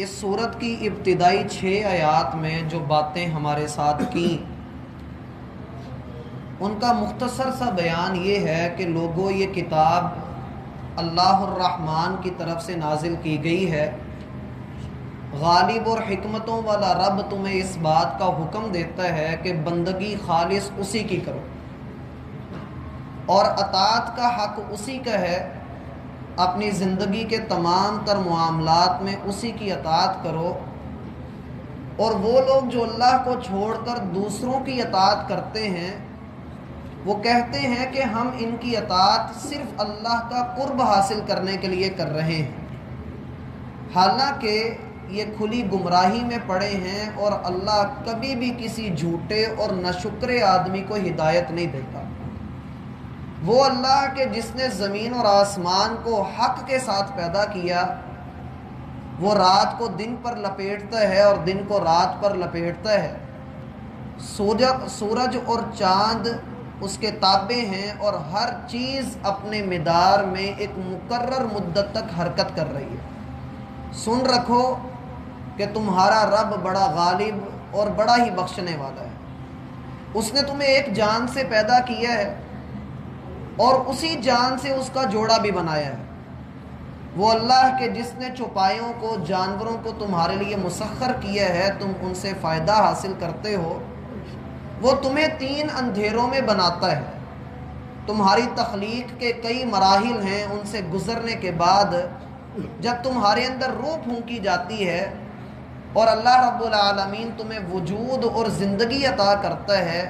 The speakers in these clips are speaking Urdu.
اس صورت کی ابتدائی 6 آیات میں جو باتیں ہمارے ساتھ کیں ان کا مختصر سا بیان یہ ہے کہ لوگوں، یہ کتاب اللہ الرحمن کی طرف سے نازل کی گئی ہے۔ غالب اور حکمتوں والا رب تمہیں اس بات کا حکم دیتا ہے کہ بندگی خالص اسی کی کرو اور اطاعت کا حق اسی کا ہے۔ اپنی زندگی کے تمام تر معاملات میں اسی کی اطاعت کرو، اور وہ لوگ جو اللہ کو چھوڑ کر دوسروں کی اطاعت کرتے ہیں وہ کہتے ہیں کہ ہم ان کی اطاعت صرف اللہ کا قرب حاصل کرنے کے لیے کر رہے ہیں، حالانکہ یہ کھلی گمراہی میں پڑے ہیں اور اللہ کبھی بھی کسی جھوٹے اور ناشکرے آدمی کو ہدایت نہیں دیتا۔ وہ اللہ کہ جس نے زمین اور آسمان کو حق کے ساتھ پیدا کیا، وہ رات کو دن پر لپیٹتا ہے اور دن کو رات پر لپیٹتا ہے، سورج اور چاند اس کے تابع ہیں، اور ہر چیز اپنے مدار میں ایک مقرر مدت تک حرکت کر رہی ہے۔ سن رکھو کہ تمہارا رب بڑا غالب اور بڑا ہی بخشنے والا ہے۔ اس نے تمہیں ایک جان سے پیدا کیا ہے اور اسی جان سے اس کا جوڑا بھی بنایا ہے۔ وہ اللہ کہ جس نے چوپایوں کو، جانوروں کو تمہارے لیے مسخر کیا ہے، تم ان سے فائدہ حاصل کرتے ہو۔ وہ تمہیں 3 اندھیروں میں بناتا ہے۔ تمہاری تخلیق کے کئی مراحل ہیں، ان سے گزرنے کے بعد جب تمہارے اندر روح پھونکی جاتی ہے اور اللہ رب العالمین تمہیں وجود اور زندگی عطا کرتا ہے،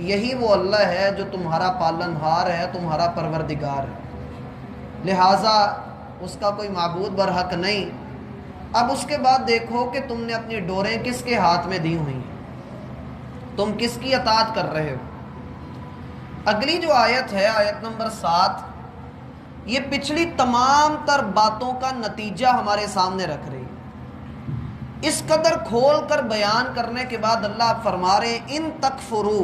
یہی وہ اللہ ہے جو تمہارا پالنہار ہے، تمہارا پروردگار ہے، لہٰذا اس کا کوئی معبود برحق نہیں۔ اب اس کے بعد دیکھو کہ تم نے اپنی ڈوریں کس کے ہاتھ میں دی ہوئی ہیں، تم کس کی اطاعت کر رہے ہو۔ اگلی جو آیت ہے، آیت نمبر 7، یہ پچھلی تمام تر باتوں کا نتیجہ ہمارے سامنے رکھ رہی ہے۔ اس قدر کھول کر بیان کرنے کے بعد اللہ فرما رہے ان تکفرو،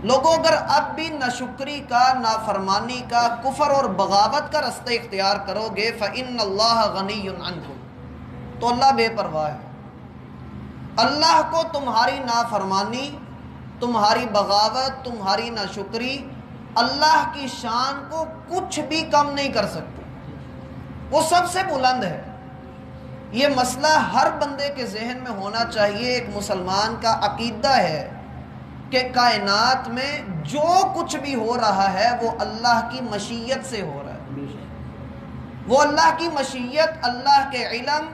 لوگوں اگر اب بھی ناشکری کا، نافرمانی کا، کفر اور بغاوت کا رستہ اختیار کرو گے، فإن اللہ غنی عنکم، تو اللہ بے پرواہ ہے۔ اللہ کو تمہاری نافرمانی، تمہاری بغاوت، تمہاری ناشکری اللہ کی شان کو کچھ بھی کم نہیں کر سکتی، وہ سب سے بلند ہے۔ یہ مسئلہ ہر بندے کے ذہن میں ہونا چاہیے۔ ایک مسلمان کا عقیدہ ہے کہ کائنات میں جو کچھ بھی ہو رہا ہے وہ اللہ کی مشیت سے ہو رہا ہے، وہ اللہ کی مشیت، اللہ کے علم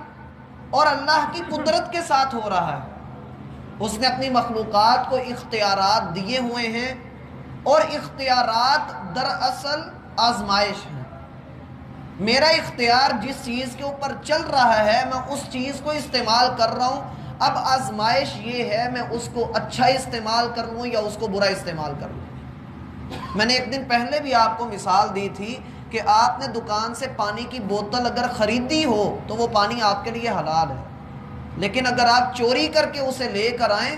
اور اللہ کی قدرت کے ساتھ ہو رہا ہے۔ اس نے اپنی مخلوقات کو اختیارات دیے ہوئے ہیں، اور اختیارات دراصل آزمائش ہیں۔ میرا اختیار جس چیز کے اوپر چل رہا ہے میں اس چیز کو استعمال کر رہا ہوں، اب آزمائش یہ ہے میں اس کو اچھا استعمال کر لوں یا اس کو برا استعمال کر لوں۔ میں نے ایک دن پہلے بھی آپ کو مثال دی تھی کہ آپ نے دکان سے پانی کی بوتل اگر خریدی ہو تو وہ پانی آپ کے لیے حلال ہے، لیکن اگر آپ چوری کر کے اسے لے کر آئیں،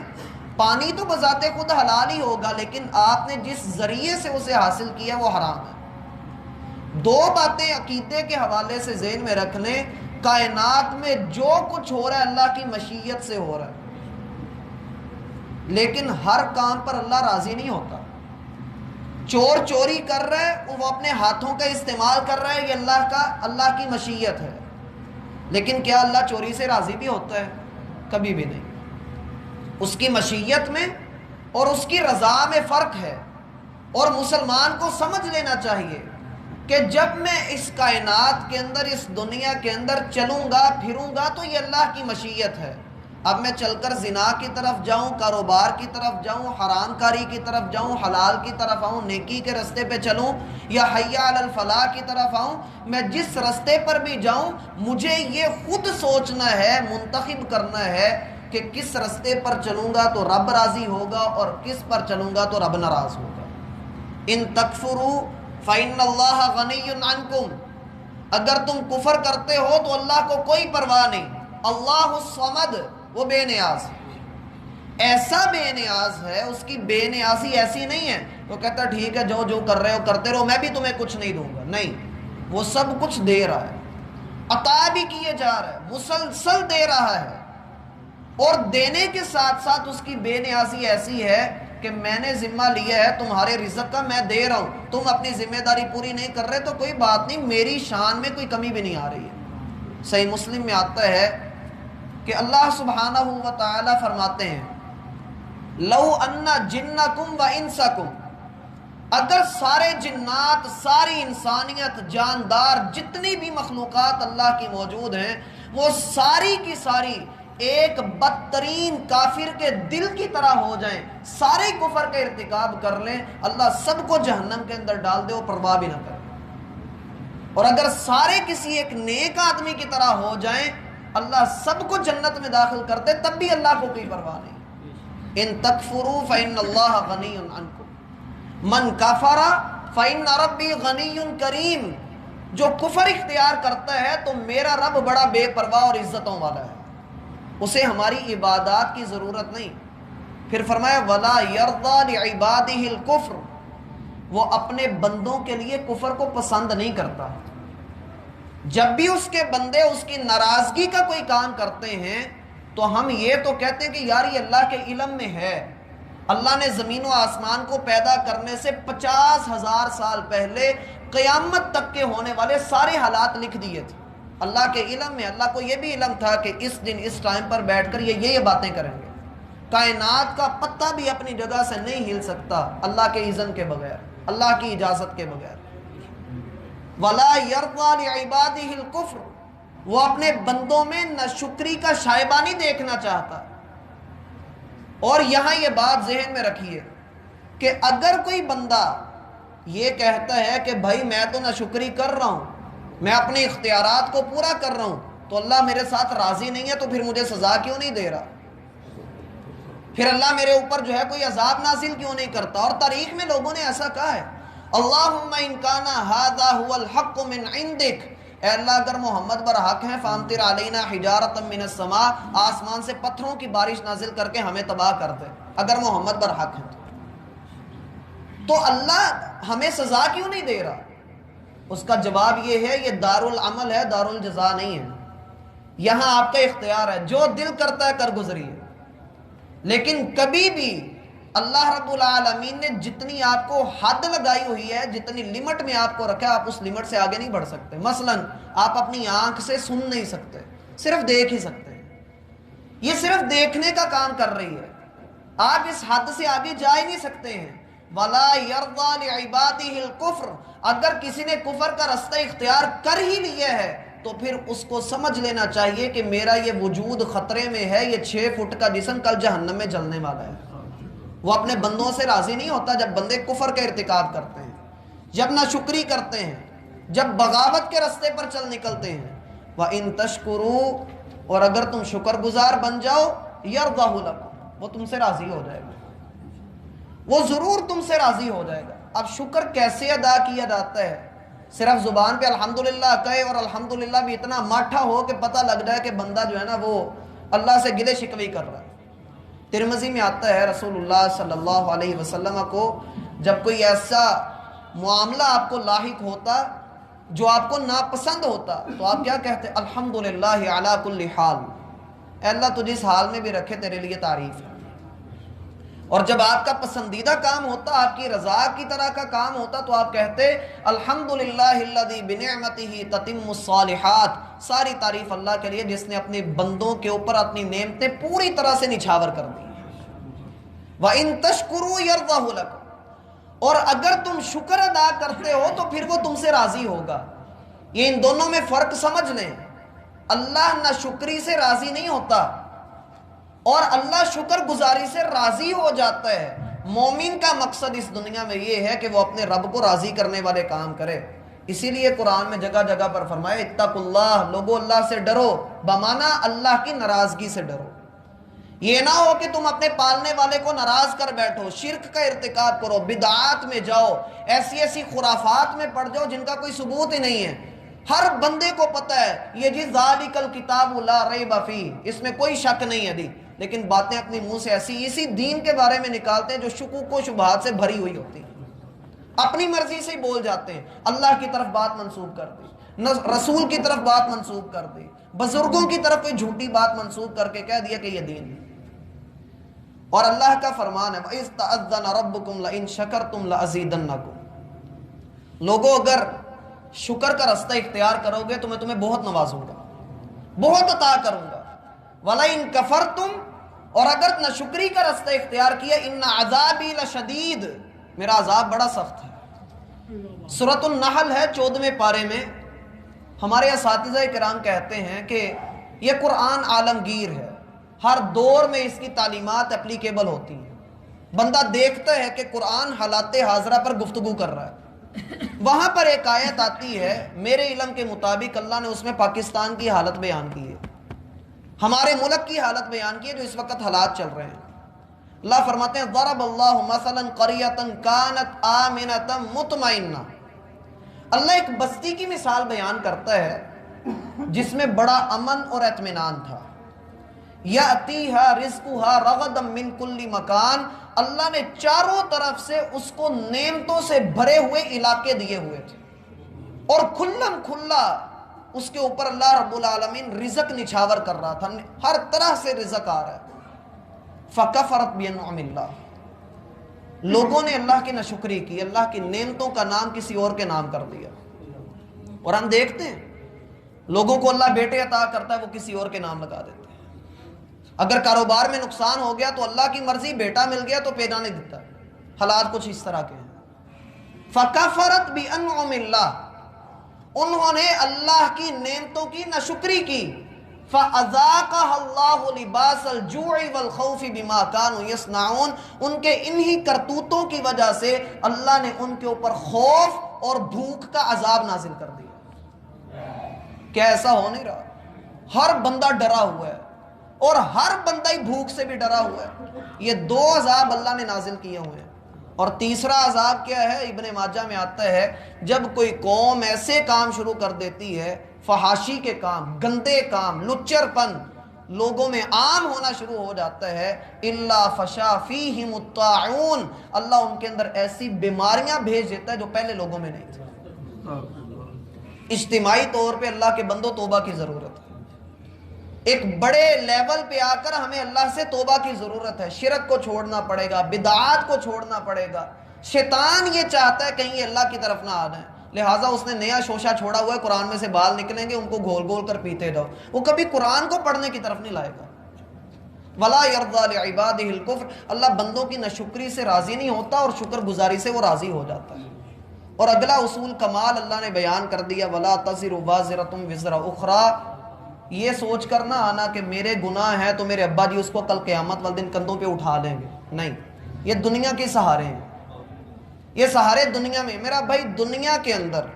پانی تو بذات خود حلال ہی ہوگا، لیکن آپ نے جس ذریعے سے اسے حاصل کیا وہ حرام ہے۔ 2 باتیں عقیدے کے حوالے سے ذہن میں رکھ لیں، کائنات میں جو کچھ ہو رہا ہے اللہ کی مشیت سے ہو رہا ہے، لیکن ہر کام پر اللہ راضی نہیں ہوتا۔ چور چوری کر رہا ہے، وہ اپنے ہاتھوں کا استعمال کر رہا ہے، یہ اللہ کی مشیت ہے، لیکن کیا اللہ چوری سے راضی بھی ہوتا ہے؟ کبھی بھی نہیں۔ اس کی مشیت میں اور اس کی رضا میں فرق ہے، اور مسلمان کو سمجھ لینا چاہیے کہ جب میں اس کائنات کے اندر، اس دنیا کے اندر چلوں گا پھروں گا تو یہ اللہ کی مشیت ہے۔ اب میں چل کر زنا کی طرف جاؤں، کاروبار کی طرف جاؤں، حرام کاری کی طرف جاؤں، حلال کی طرف آؤں، نیکی کے رستے پہ چلوں، یا حی علی الفلاح کی طرف آؤں، میں جس رستے پر بھی جاؤں مجھے یہ خود سوچنا ہے، منتخب کرنا ہے کہ کس رستے پر چلوں گا تو رب راضی ہوگا اور کس پر چلوں گا تو رب ناراض ہوگا۔ ان تکفروا فإن اللہ غنی عنکم، اگر تم کفر کرتے ہو تو اللہ کو کوئی پرواہ نہیں۔ اللہ الصمد، وہ بے نیاز ہے، ایسا بے نیاز ہے، اس کی بے نیازی ایسی نہیں ہے تو کہتا ٹھیک ہے جو کر رہے ہو کرتے رہو، میں بھی تمہیں کچھ نہیں دوں گا، نہیں، وہ سب کچھ دے رہا ہے۔ عطا بھی کیے جا رہا ہے، مسلسل دے رہا ہے، اور دینے کے ساتھ ساتھ اس کی بے نیازی ایسی ہے کہ میں نے ذمہ لیا ہے تمہارے رزق کا، میں دے رہا ہوں، تم اپنی ذمہ داری پوری نہیں کر رہے تو کوئی بات نہیں، میری شان میں کوئی کمی بھی نہیں آ رہی ہے۔ صحیح مسلم میں آتا ہے کہ اللہ سبحانہ و تعالی فرماتے ہیں لو ان جنکم و انسکم، اگر سارے جنات، ساری انسانیت، جاندار، جتنی بھی مخلوقات اللہ کی موجود ہیں، وہ ساری کی ساری ایک بدترین کافر کے دل کی طرح ہو جائیں، سارے کفر کا ارتکاب کر لیں، اللہ سب کو جہنم کے اندر ڈال دے، وہ پرواہ بھی نہ کرے۔ اور اگر سارے کسی ایک نیک آدمی کی طرح ہو جائیں، اللہ سب کو جنت میں داخل کر دے، تب بھی اللہ کو کوئی پرواہ نہیں۔ ان تکفروا فإن اللہ غنی عنکم من کفر فإن ربی غنی کریم، جو کفر اختیار کرتا ہے تو میرا رب بڑا بے پرواہ اور عزتوں والا ہے، اسے ہماری عبادات کی ضرورت نہیں۔ پھر فرمایا وَلَا يَرْضَى لِعِبَادِهِ الْكُفْرِ، وہ اپنے بندوں کے لیے کفر کو پسند نہیں کرتا۔ جب بھی اس کے بندے اس کی ناراضگی کا کوئی کام کرتے ہیں تو ہم یہ تو کہتے ہیں کہ یار یہ اللہ کے علم میں ہے، اللہ نے زمین و آسمان کو پیدا کرنے سے 50,000 سال پہلے قیامت تک کے ہونے والے سارے حالات لکھ دیے تھے، اللہ کے علم میں۔ اللہ کو یہ بھی علم تھا کہ اس دن اس ٹائم پر بیٹھ کر یہ باتیں کریں گے۔ کائنات کا پتہ بھی اپنی جگہ سے نہیں ہل سکتا اللہ کے اذن کے بغیر، اللہ کی اجازت کے بغیر۔ وَلَا يَرْضَى لِعِبَادِهِ الْكُفْرِ، وہ اپنے بندوں میں ناشکری کا شائبہ نہیں دیکھنا چاہتا۔ اور یہاں یہ بات ذہن میں رکھیے کہ اگر کوئی بندہ یہ کہتا ہے کہ بھائی میں تو ناشکری کر رہا ہوں، میں اپنے اختیارات کو پورا کر رہا ہوں، تو اللہ میرے ساتھ راضی نہیں ہے، تو پھر مجھے سزا کیوں نہیں دے رہا؟ پھر اللہ میرے اوپر جو ہے کوئی عذاب نازل کیوں نہیں کرتا؟ اور تاریخ میں لوگوں نے ایسا کہا ہے اللہم ان کان ھذا ھو الحق من عندک، اے اللہ اگر محمد برحق ہیں فامطر علینا حجارۃ من السماء، آسمان سے پتھروں کی بارش نازل کر کے ہمیں تباہ کر دے اگر محمد برحق ہیں تو اللہ ہمیں سزا کیوں نہیں دے رہا؟ اس کا جواب یہ ہے یہ دارالعمل ہے، دارالجزا نہیں ہے۔ یہاں آپ کا اختیار ہے، جو دل کرتا ہے کر گزریے، لیکن کبھی بھی اللہ رب العالمین نے جتنی آپ کو حد لگائی ہوئی ہے، جتنی لمٹ میں آپ کو رکھا ہے، آپ اس لمٹ سے آگے نہیں بڑھ سکتے۔ مثلا آپ اپنی آنکھ سے سن نہیں سکتے، صرف دیکھ ہی سکتے ہیں، یہ صرف دیکھنے کا کام کر رہی ہے، آپ اس حد سے آگے جا ہی نہیں سکتے ہیں۔ وَلَا يَرْضَى لِعِبَادِهِ الْكُفْرِ، اگر کسی نے کفر کا رستہ اختیار کر ہی لیا ہے تو پھر اس کو سمجھ لینا چاہیے کہ میرا یہ وجود خطرے میں ہے، یہ 6 فٹ کا جسم کل جہنم میں جلنے والا ہے۔ وہ اپنے بندوں سے راضی نہیں ہوتا جب بندے کفر کا ارتکاب کرتے ہیں، جب ناشکری کرتے ہیں، جب بغاوت کے رستے پر چل نکلتے ہیں۔ وَإِن تَشْكُرُوا، اور اگر تم شکر گزار بن جاؤ، يَرْضَهُ لَكُمْ، وہ تم سے راضی ہو جائے گا، وہ ضرور تم سے راضی ہو جائے گا۔ اب شکر کیسے ادا کیا جاتا ہے؟ صرف زبان پہ الحمدللہ کہے اور الحمدللہ بھی اتنا ماٹھا ہو کہ پتہ لگ جائے کہ بندہ جو ہے نا وہ اللہ سے گلے شکوے کر رہا ہے۔ ترمذی میں آتا ہے رسول اللہ صلی اللہ علیہ وسلم کو جب کوئی ایسا معاملہ آپ کو لاحق ہوتا جو آپ کو ناپسند ہوتا تو آپ کیا کہتے؟ الحمدللہ علی کل حال، اے اللہ تجھ اس حال میں بھی رکھے، تیرے لیے تعریف ہے۔ اور جب آپ کا پسندیدہ کام ہوتا، آپ کی رضا کی طرح کا کام ہوتا تو آپ کہتے الحمدللہ الذی بنعمتہ تتم الصالحات، ساری تعریف اللہ کے لیے جس نے اپنے بندوں کے اوپر اپنی نعمتیں پوری طرح سے نچھاور کر دی۔ وَإِن تَشْكُرُوا يَرْضَهُ لَكُمْ، اور اگر تم شکر ادا کرتے ہو تو پھر وہ تم سے راضی ہوگا۔ یہ ان دونوں میں فرق سمجھ لیں، اللہ نہ شکری سے راضی نہیں ہوتا اور اللہ شکر گزاری سے راضی ہو جاتا ہے۔ مومن کا مقصد اس دنیا میں یہ ہے کہ وہ اپنے رب کو راضی کرنے والے کام کرے۔ اسی لیے قرآن میں جگہ جگہ پر فرمائے اتقوا اللہ، لوگو اللہ سے ڈرو، بمانا اللہ کی ناراضگی سے ڈرو۔ یہ نہ ہو کہ تم اپنے پالنے والے کو ناراض کر بیٹھو، شرک کا ارتکاب کرو، بدعات میں جاؤ، ایسی خرافات میں پڑ جاؤ جن کا کوئی ثبوت ہی نہیں ہے۔ ہر بندے کو پتہ ہے یہ جی ذالک الکتاب لا ریب فیہ، اس میں کوئی شک نہیں ہے دی، لیکن باتیں اپنی منہ سے ایسی اسی دین کے بارے میں نکالتے ہیں جو شکوک و شبہات سے بھری ہوئی ہوتی ہیں، اپنی مرضی سے ہی بول جاتے ہیں، اللہ کی طرف بات منسوب کر دی، رسول کی طرف بات منسوب کر دی، بزرگوں کی طرف کوئی جھوٹی بات منسوب کر کے کہہ دیا کہ یہ دین ہے۔ اور اللہ کا فرمان ہے وَإِذْ تَأَذَّنَ رَبُّكُمْ لَئِن شَكَرْتُمْ لَأَزِيدَنَّكُمْ، لوگوں اگر شکر کا رستہ اختیار کرو گے تو میں تمہیں بہت نوازوں گا، بہت عطا کروں گا۔ وَلَئِن كَفَرْتُمْ، اور اگر ناشکری کا رستہ اختیار کیا إِنَّ عَذَابِي لَشَدِيدٌ، میرا عذاب بڑا سخت ہے۔ سورۃ النحل ہے 14ویں پارے میں۔ ہمارے اساتذہ کرام کہتے ہیں کہ یہ قرآن عالمگیر ہے، ہر دور میں اس کی تعلیمات اپلیکیبل ہوتی ہیں۔ بندہ دیکھتا ہے کہ قرآن حالات حاضرہ پر گفتگو کر رہا ہے، وہاں پر ایک آیت آتی ہے، میرے علم کے مطابق اللہ نے اس میں پاکستان کی حالت بیان کی ہے، ہمارے ملک کی حالت بیان کی ہے جو اس وقت حالات چل رہے ہیں۔ اللہ فرماتے ہیں ضرب اللہ مثلا قریۃ کانت آمنۃ مطمئنہ، اللہ ایک بستی کی مثال بیان کرتا ہے جس میں بڑا امن اور اطمینان تھا۔ یاتیھا رزقھا رغدا من کل مکان، اللہ نے چاروں طرف سے اس کو نعمتوں سے بھرے ہوئے علاقے دیے ہوئے تھے، اور کھلم کھلا اس کے اوپر اللہ رب العالمین رزق نچھاور کر رہا تھا، ہر طرح سے رزق آ رہا ہے۔ فکفرت بانعم اللہ، لوگوں نے اللہ کی ناشکری کی، اللہ کی نعمتوں کا نام کسی اور کے نام کر دیا۔ اور ہم دیکھتے ہیں لوگوں کو اللہ بیٹے عطا کرتا ہے، وہ کسی اور کے نام لگا دیتے ہیں۔ اگر کاروبار میں نقصان ہو گیا تو اللہ کی مرضی، بیٹا مل گیا تو پیدا نہیں دیتا۔ حالات کچھ اس طرح کے ہیں۔ فکفرت بانعم اللہ، انہوں نے اللہ کی نعمتوں کی ناشکری کی۔ فَأَذَاقَهَا اللَّهُ لِبَاسَ الْجُوعِ وَالْخَوْفِ بِمَا كَانُوا يَصْنَعُونَ، ان کے انہی کرتوتوں کی وجہ سے اللہ نے ان کے اوپر خوف اور بھوک کا عذاب نازل کر دیا۔ کیا ایسا ہو نہیں رہا؟ ہر بندہ ڈرا ہوا ہے، اور ہر بندہ ہی بھوک سے بھی ڈرا ہوا ہے۔ یہ دو عذاب اللہ نے نازل کیے ہوئے ہیں۔ اور تیسرا عذاب کیا ہے؟ ابن ماجہ میں آتا ہے جب کوئی قوم ایسے کام شروع کر دیتی ہے، فحاشی کے کام، گندے کام، لچر پن لوگوں میں عام ہونا شروع ہو جاتا ہے، الا فشا فیہم الطاعون، اللہ ان کے اندر ایسی بیماریاں بھیج دیتا ہے جو پہلے لوگوں میں نہیں تھی۔ اجتماعی طور پہ اللہ کے بندوں توبہ کی ضرورت ہے۔ ایک بڑے لیول پہ آ کر ہمیں اللہ سے توبہ کی ضرورت ہے۔ شرک کو چھوڑنا پڑے گا، بدعات کو چھوڑنا پڑے گا۔ شیطان یہ چاہتا ہے کہیں یہ اللہ کی طرف نہ آ جائیں، لہٰذا اس نے نیا شوشہ چھوڑا ہوا ہے، قرآن میں سے بال نکلیں گے، ان کو گھول گھول کر پیتے جاؤ، وہ کبھی قرآن کو پڑھنے کی طرف نہیں لائے گا۔ وَلَا يَرْضَى لِعِبَادِهِ الْكُفْرَ، اللہ بندوں کی ناشکری سے راضی نہیں ہوتا، اور شکر گزاری سے وہ راضی ہو جاتا ہے۔ اور اگلا اصول کمال اللہ نے بیان کر دیا، وَلَا تَزِرُ وَازِرَةٌ وِزْرَ أُخْرَىٰ، یہ سوچ کر نہ آنا کہ میرے گناہ ہیں تو میرے ابا جی اس کو کل قیامت والے دن کندھوں پہ اٹھا لیں گے، نہیں، یہ دنیا کے سہارے ہیں، یہ سہارے دنیا میں۔ میرا بھائی دنیا کے اندر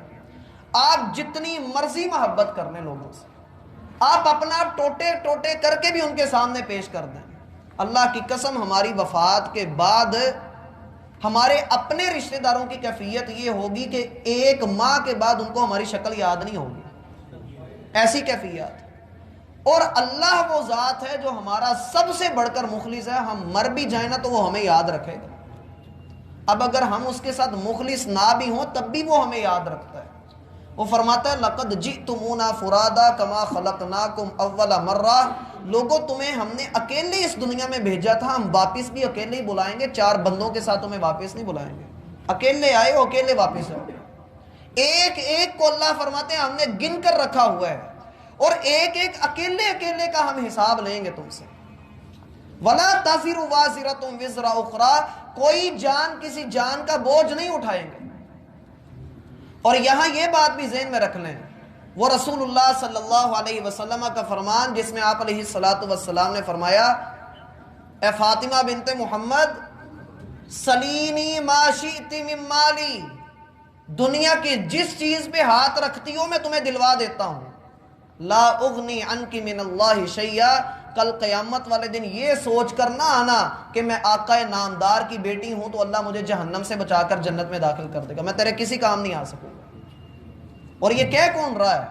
آپ جتنی مرضی محبت کر لیں لوگوں سے، آپ اپنا ٹوٹے ٹوٹے کر کے بھی ان کے سامنے پیش کر دیں، اللہ کی قسم ہماری وفات کے بعد ہمارے اپنے رشتہ داروں کی کیفیت یہ ہوگی کہ 1 ماہ کے بعد ان کو ہماری شکل یاد نہیں ہوگی، ایسی کیفیت۔ اور اللہ وہ ذات ہے جو ہمارا سب سے بڑھ کر مخلص ہے، ہم مر بھی جائیں نا تو وہ ہمیں یاد رکھے گا۔ اب اگر ہم اس کے ساتھ مخلص نہ بھی ہوں تب بھی وہ ہمیں یاد رکھتا ہے۔ وہ فرماتا ہے لَقَدْ جِئْتُمُونَا فُرَادَا كَمَا خَلَقْنَاكُمْ أَوَّلَ مَرَّةٍ، لوگوں تمہیں ہم نے اکیلے اس دنیا میں بھیجا تھا، ہم واپس بھی اکیلے ہی بلائیں گے، 4 بندوں کے ساتھ تمہیں واپس نہیں بلائیں گے، اکیلے آئے ہو اکیلے واپس آؤ۔ ایک ایک کو اللہ فرماتے ہیں ہم نے گن کر رکھا ہوا ہے، اور ایک ایک اکیلے اکیلے کا ہم حساب لیں گے تم سے۔ وَلَا تَزِرُ وَازِرَةٌ وِزْرَ أُخْرَىٰ، کوئی جان کسی جان کا بوجھ نہیں اٹھائیں گے۔ اور یہاں یہ بات بھی ذہن میں رکھ لیں، وہ رسول اللہ صلی اللہ علیہ وسلم کا فرمان جس میں آپ علیہ السلام نے فرمایا، اے فاطمہ بنت محمد سلینی ما شئت من مالی، دنیا کی جس چیز پہ ہاتھ رکھتی ہو میں تمہیں دلوا دیتا ہوں، لا اغنی عنک من اللہ شیئا، کل قیامت والے دن یہ سوچ کر نہ آنا کہ میں آقا نامدار کی بیٹی ہوں تو اللہ مجھے جہنم سے بچا کر جنت میں داخل کر دے گا، میں تیرے کسی کام نہیں آ سکوں گا۔ اور یہ کہہ کون رہا ہے؟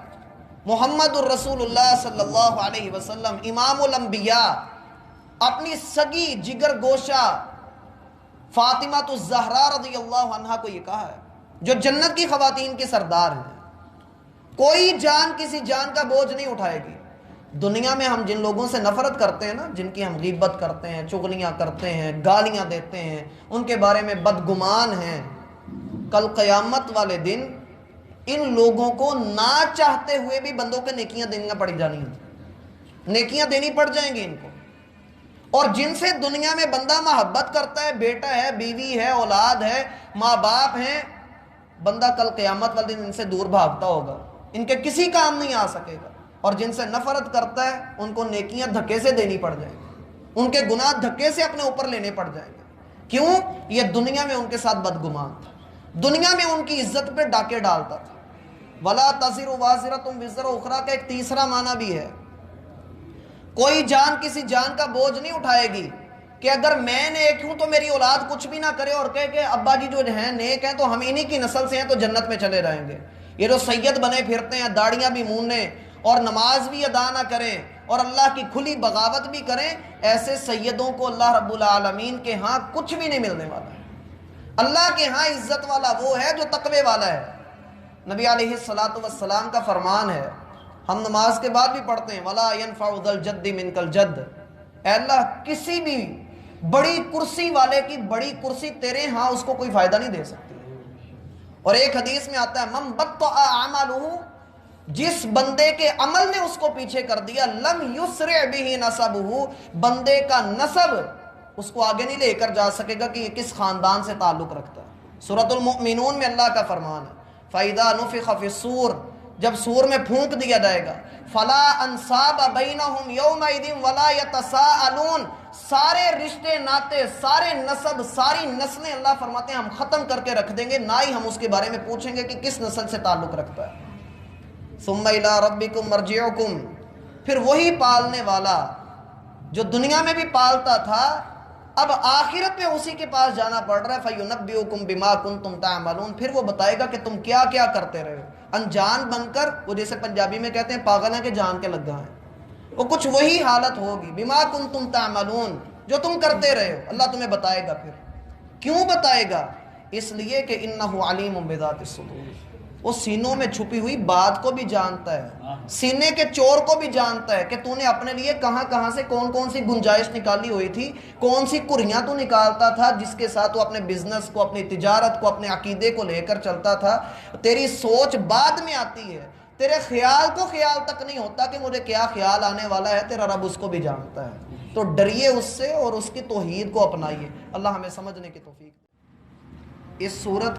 محمد الرسول اللہ صلی اللہ علیہ وسلم، امام الانبیاء، اپنی سگی جگر گوشہ فاطمہ الزہرا رضی اللہ عنہا کو یہ کہا ہے، جو جنت کی خواتین کے سردار ہیں۔ کوئی جان کسی جان کا بوجھ نہیں اٹھائے گی۔ دنیا میں ہم جن لوگوں سے نفرت کرتے ہیں نا، جن کی ہم غیبت کرتے ہیں، چغلیاں کرتے ہیں، گالیاں دیتے ہیں، ان کے بارے میں بدگمان ہیں، کل قیامت والے دن ان لوگوں کو نہ چاہتے ہوئے بھی بندوں کے نیکیاں دینی پڑ جانی ہیں، نیکیاں دینی پڑ جائیں گی ان کو۔ اور جن سے دنیا میں بندہ محبت کرتا ہے، بیٹا ہے، بیوی ہے، اولاد ہے، ماں باپ ہیں، بندہ کل قیامت والے دن ان سے دور بھاگتا ہوگا، ان کے کسی کام نہیں آ سکے گا۔ اور جن سے نفرت کرتا ہے ان کو نیکیاں دھکے سے دینی پڑ جائیں گی، ان کے گناہ دھکے سے اپنے اوپر لینے پڑ جائیں گے۔ کیوں؟ یہ دنیا میں ان کے ساتھ بدگمان تھا، دنیا میں ان کی عزت پہ ڈاکے ڈالتا تھا۔ وَلَا تَزِرُ وَازِرَةٌ وِزْرَ أُخْرَىٰ کا ایک تیسرا معنی بھی ہے، کوئی جان کسی جان کا بوجھ نہیں اٹھائے گی کہ اگر میں نیک ہوں تو میری اولاد کچھ بھی نہ کرے اور کہے کہ ابا جی جو ہیں نیک ہیں تو ہم انہی کی نسل سے ہیں تو جنت میں چلے رہیں گے۔ یہ جو سید بنے پھرتے ہیں، داڑیاں بھی موننے اور نماز بھی ادا نہ کریں اور اللہ کی کھلی بغاوت بھی کریں، ایسے سیدوں کو اللہ رب العالمین کے ہاں کچھ بھی نہیں ملنے والا ہے۔ اللہ کے ہاں عزت والا وہ ہے جو تقوی والا ہے۔ نبی علیہ الصلاۃ والسلام کا فرمان ہے، ہم نماز کے بعد بھی پڑھتے ہیں، وَلَا يَنْفَعُ ذَا الْجَدِّ مِنْكَ الْجَدِّ، اے اللہ کسی بھی بڑی کرسی والے کی بڑی کرسی تیرے ہاں اس کو کوئی فائدہ نہیں دے سکتی۔ اور ایک حدیث میں آتا ہے مَن بَطَّأَ عَمَلُهُ، جس بندے کے عمل نے اس کو پیچھے کر دیا، لم یسرع بہ نسبہ، بندے کا نسب اس کو آگے نہیں لے کر جا سکے گا کہ یہ کس خاندان سے تعلق رکھتا ہے۔ سورۃ المؤمنون میں اللہ کا فرمان ہے، فَإِذَا نُفِخَ فِي الصُّورِ، جب سور میں پھونک دیا جائے گا، فَلَا أَنْصَابَ بَيْنَهُمْ يَوْمَئِذٍ وَلَا يَتَسَاءَلُونَ، سارے رشتے ناتے، سارے نسب، ساری نسلیں اللہ فرماتے ہیں ہم ختم کر کے رکھ دیں گے، نہ ہی ہم اس کے بارے میں پوچھیں گے کہ کس نسل سے تعلق رکھتا ہے۔ ثُمَّ إِلَىٰ رَبِّكُمْ مَرْجِعُكُمْ، پھر وہی پالنے والا جو دنیا میں بھی پالتا تھا اب آخرت میں اسی کے پاس جانا پڑ رہا ہے، فَيُنَبِّئُكُمْ بِمَا كُنْتُمْ تَعْمَلُونَ، پھر وہ بتائے گا کہ تم کیا کیا کرتے رہے ہو، انجان بن کر، وہ جیسے پنجابی میں کہتے ہیں پاگل ہیں کہ جان کے لگا ہیں، وہ کچھ وہی حالت ہوگی، بِمَا كُنْتُمْ تَعْمَلُونَ، جو تم کرتے رہے ہو اللہ تمہیں بتائے گا۔ پھر کیوں بتائے گا؟ اس لیے کہ اِنَّهُ عَلِيمٌ بِذَاتِ الصُّدُورِ، وہ سینوں میں چھپی ہوئی بات کو بھی جانتا ہے، سینے کے چور کو بھی جانتا ہے کہ تو نے اپنے لیے کہاں کہاں سے کون کون سی گنجائش نکالی ہوئی تھی، کون سی کریاں تو نکالتا تھا جس کے ساتھ تو اپنے بزنس کو، اپنی تجارت کو، اپنے عقیدے کو لے کر چلتا تھا۔ تیری سوچ بعد میں آتی ہے، تیرے خیال کو خیال تک نہیں ہوتا کہ مجھے کیا خیال آنے والا ہے، تیرا رب اس کو بھی جانتا ہے۔ تو ڈریے اس سے اور اس کی توحید کو اپنائیے۔ اللہ ہمیں سمجھنے کی توفیق۔ اس صورت